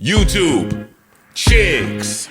YouTube chicks.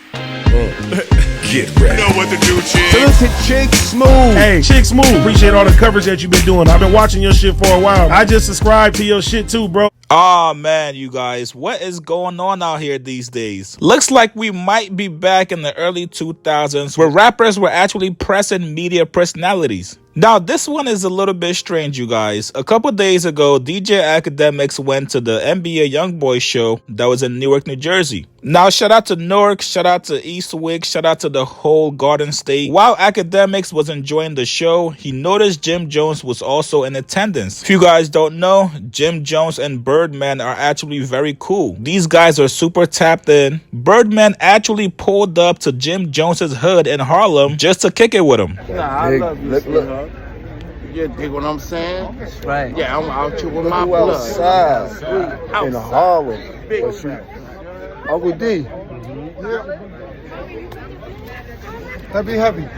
Get ready. You know what to do, chicks. Look at Chick Smooth. Hey, Chick Smooth, appreciate all the coverage that you've been doing. I've been watching your shit for a while. I just subscribed to your shit too, bro. Oh man, you guys, what is going on out here these days? Looks like we might be back in the early 2000s where rappers were actually pressing media personalities. Now, this one is a little bit strange, you guys. A couple days ago, DJ Akademiks went to the NBA Youngboy show that was in Newark, New Jersey. Now, shout out to Newark, shout out to Eastwick, shout out to the whole Garden State. While Akademiks was enjoying the show, he noticed Jim Jones was also in attendance. If you guys don't know, Jim Jones and Birdman are actually very cool. These guys are super tapped in. Birdman actually pulled up to Jim Jones's hood in Harlem just to kick it with him. Nah, I love you, sweetheart. You dig what I'm saying? That's right. Yeah, I'm out here with my blood. Outside in Harlem. Uncle D. Happy.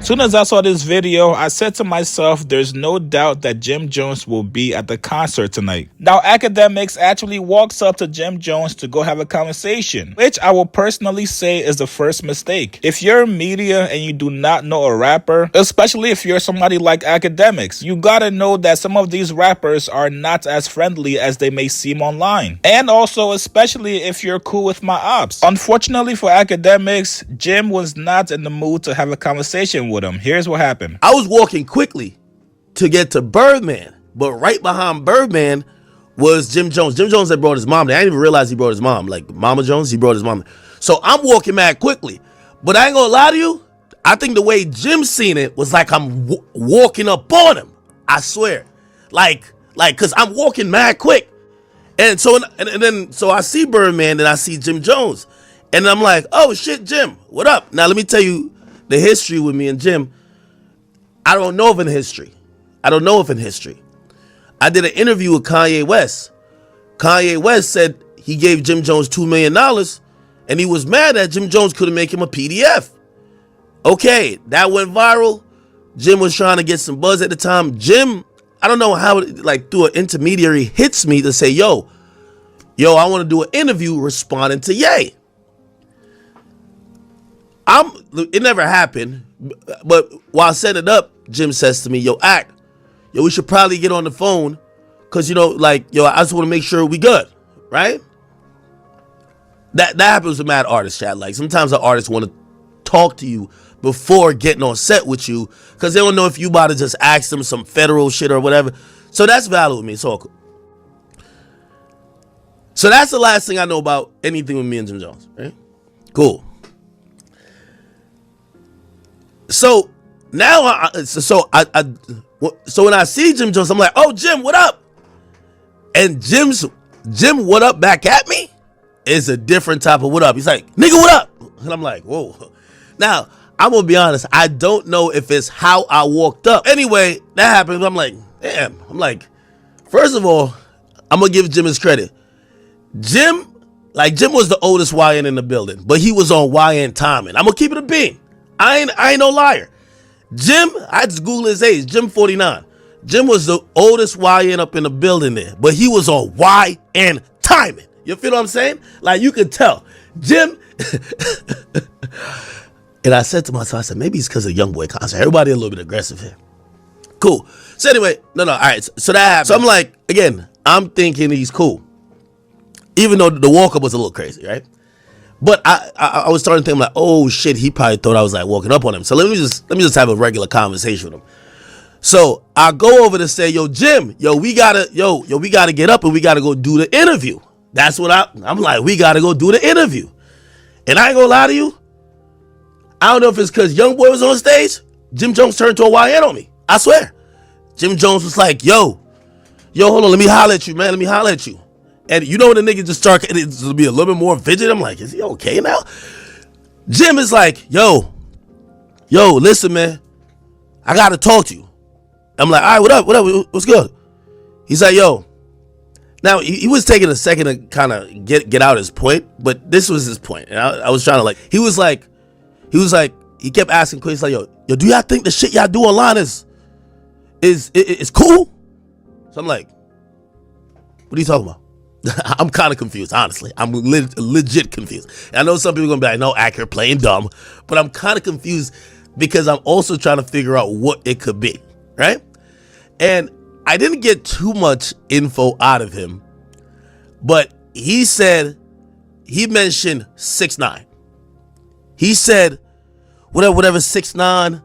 Soon as I saw this video, I said to myself, there's no doubt that Jim Jones will be at the concert tonight. Now, Akademiks actually walks up to Jim Jones to go have a conversation, which I will personally say is the first mistake. If you're in media and you do not know a rapper, especially if you're somebody like Akademiks, you gotta know that some of these rappers are not as friendly as they may seem online. And also, especially if you're cool with my ops. Unfortunately for Akademiks, Jim was not in the mood to have a conversation with him. Here's what happened. I was walking quickly to get to Birdman, but right behind Birdman was Jim Jones. Jim Jones had brought his mom there. I didn't even realize he brought his mom. Like Mama Jones, he brought his mom there. So I'm walking mad quickly. But I ain't gonna lie to you, I think the way Jim seen it was like I'm walking up on him. I swear. Like, cause I'm walking mad quick. And so so I see Birdman and I see Jim Jones. And I'm like, oh shit, Jim, what up? Now let me tell you the history with me and Jim. I don't know if in history. I did an interview with Kanye West. Kanye West said he gave Jim Jones $2 million and he was mad that Jim Jones couldn't make him a PDF. Okay, that went viral. Jim was trying to get some buzz at the time. Jim, I don't know how, like through an intermediary, hits me to say, yo, I want to do an interview responding to Ye. It never happened, but while setting it up, Jim says to me, yo, we should probably get on the phone because, I just want to make sure we good, right? That happens with mad artists, chat. Like, sometimes the artists want to talk to you before getting on set with you because they don't know if you about to just ask them some federal shit or whatever. So that's valid with me. It's all cool. So that's the last thing I know about anything with me and Jim Jones, right? Cool. So now, so when I see Jim Jones, I'm like, "Oh, Jim, what up?" And Jim, what up back at me is a different type of what up. He's like, "Nigga, what up?" And I'm like, "Whoa." Now I'm gonna be honest. I don't know if it's how I walked up. Anyway, that happened. I'm like, damn. I'm like, first of all, I'm gonna give Jim his credit. Jim was the oldest YN in the building, but he was on YN timing. I'm gonna keep it a bean. I ain't no liar. Jim, I just Google his age. Jim 49. Jim was the oldest YN up in the building there, but he was on YN timing. You feel what I'm saying? Like you could tell. Jim, and I said to myself, I said, maybe it's because of Youngboy concert. Everybody a little bit aggressive here. Cool. So anyway, all right. So that happened. So I'm like, again, I'm thinking he's cool. Even though the walk-up was a little crazy, right? But I was starting to think, like, oh shit, he probably thought I was like walking up on him. So let me just have a regular conversation with him. So I go over to say, yo, Jim, we gotta get up and we gotta go do the interview. That's what I'm like, we gotta go do the interview. And I ain't gonna lie to you, I don't know if it's because Youngboy was on stage. Jim Jones turned to a YN on me. I swear. Jim Jones was like, yo, hold on, let me holler at you, man. Let me holler at you. And you know when the nigga just start to be a little bit more vigilant, I'm like, is he okay now? Jim is like, yo, listen, man, I gotta talk to you. I'm like, all right, what up, what's good? He's like, yo. Now, he was taking a second to kind of get out his point, but this was his point. And I was trying to he kept asking questions like, yo, do y'all think the shit y'all do online is cool? So I'm like, what are you talking about? I'm kind of confused, honestly. I'm legit confused. I know some people are going to be like, no, accurate, playing dumb. But I'm kind of confused because I'm also trying to figure out what it could be, right? And I didn't get too much info out of him. But he mentioned 6ix9ine. He said, whatever 6ix9ine.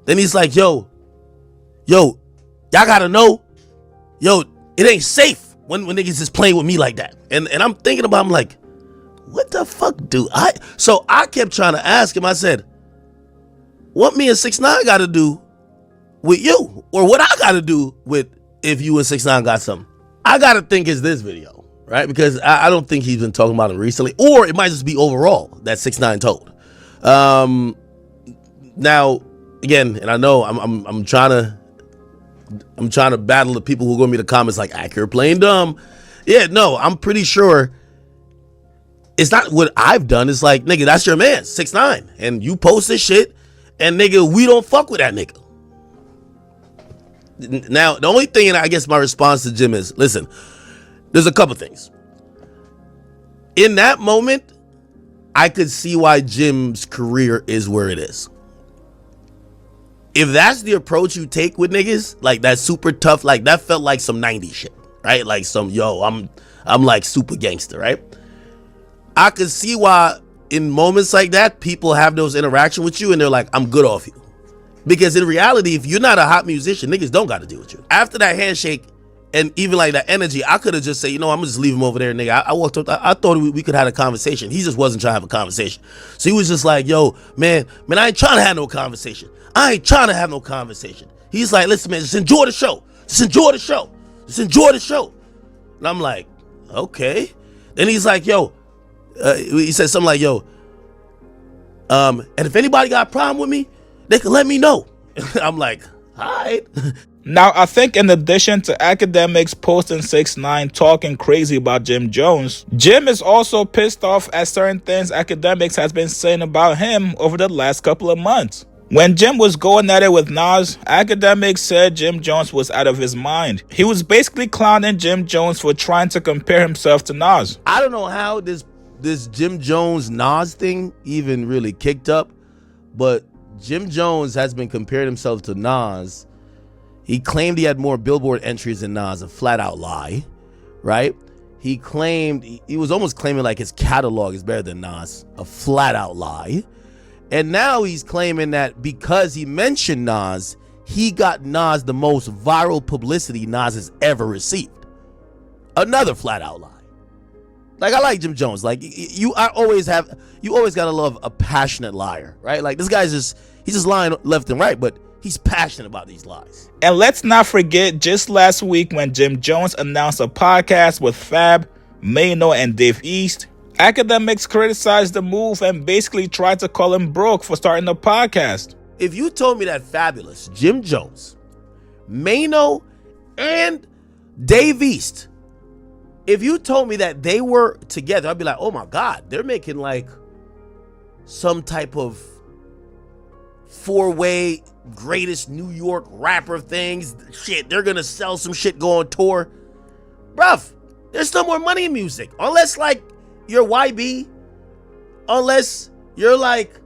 Then he's like, yo, y'all gotta know, it ain't safe when niggas is playing with me like that. And I'm thinking about, I'm like, what the fuck do I? So I kept trying to ask him, I said, what me and 6ix9ine got to do with you? Or what I got to do with if you and 6ix9ine got something? I got to think it's this video, right? Because I don't think he's been talking about it recently. Or it might just be overall that 6ix9ine told. Now, again, and I know I'm trying to battle the people who are going to be in the comments like, accurate, playing dumb. Yeah, no, I'm pretty sure it's not what I've done. It's like, nigga, that's your man, 6ix9ine. And you post this shit, and nigga, we don't fuck with that nigga. Now, the only thing, and I guess my response to Jim is, listen, there's a couple things. In that moment, I could see why Jim's career is where it is. If that's the approach you take with niggas, like that super tough, like that felt like some 90s shit, right? Like some, I'm like super gangster, right? I could see why in moments like that, people have those interactions with you and they're like, I'm good off you. Because in reality, if you're not a hot musician, niggas don't got to deal with you. After that handshake and even like that energy, I could have just said, I'm gonna just leave him over there, nigga. I walked up, I thought we could have a conversation. He just wasn't trying to have a conversation. So he was just like, yo, man, I ain't trying to have no conversation. I ain't trying to have no conversation. He's like, listen, man, just enjoy the show. Just enjoy the show. Just enjoy the show. And I'm like, okay. Then he's like, yo, he said something like, yo, and if anybody got a problem with me, they can let me know. I'm like, all right. Now, I think in addition to Akademiks posting 6ix9ine talking crazy about Jim Jones, Jim is also pissed off at certain things Akademiks has been saying about him over the last couple of months. When Jim was going at it with Nas, Akademiks said Jim Jones was out of his mind. He was basically clowning Jim Jones for trying to compare himself to Nas. I don't know how this Jim Jones Nas thing even really kicked up, but Jim Jones has been comparing himself to Nas. He claimed he had more Billboard entries than Nas, a flat out lie, right? He claimed, he was almost claiming like his catalog is better than Nas, a flat out lie. And now he's claiming that because he mentioned Nas, he got Nas the most viral publicity Nas has ever received. Another flat out lie. Like, I like Jim Jones. Like, you always gotta love a passionate liar, right? Like, this guy's he's just lying left and right, but he's passionate about these lies. And let's not forget, just last week when Jim Jones announced a podcast with Fab, Mano, and Dave East, Akademiks criticized the move and basically tried to call him broke for starting the podcast. If you told me that Fabulous, Jim Jones, Mano, and Dave East, if you told me that they were together, I'd be like, oh my God, they're making like some type of four-way greatest New York rapper things. Shit, they're gonna sell some shit, go on tour. Bruv, there's still more money in music. Unless like you're YB, unless you're like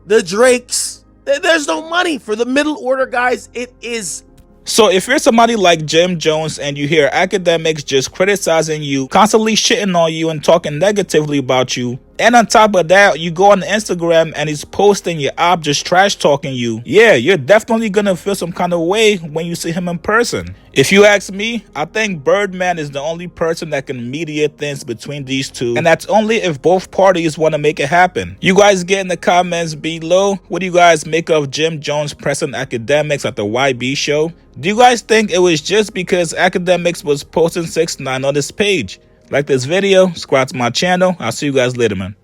the Drakes, there's no money for the middle order guys. It is. So if you're somebody like Jim Jones and you hear Akademiks just criticizing you, constantly shitting on you and talking negatively about you, and on top of that, you go on Instagram and he's posting your op just trash talking you, yeah, you're definitely gonna feel some kind of way when you see him in person. If you ask me, I think Birdman is the only person that can mediate things between these two, and that's only if both parties want to make it happen. You guys get in the comments below, what do you guys make of Jim Jones pressing Akademiks at the YB show? Do you guys think it was just because Akademiks was posting 6ix9ine on this page? Like this video, subscribe to my channel. I'll see you guys later, man.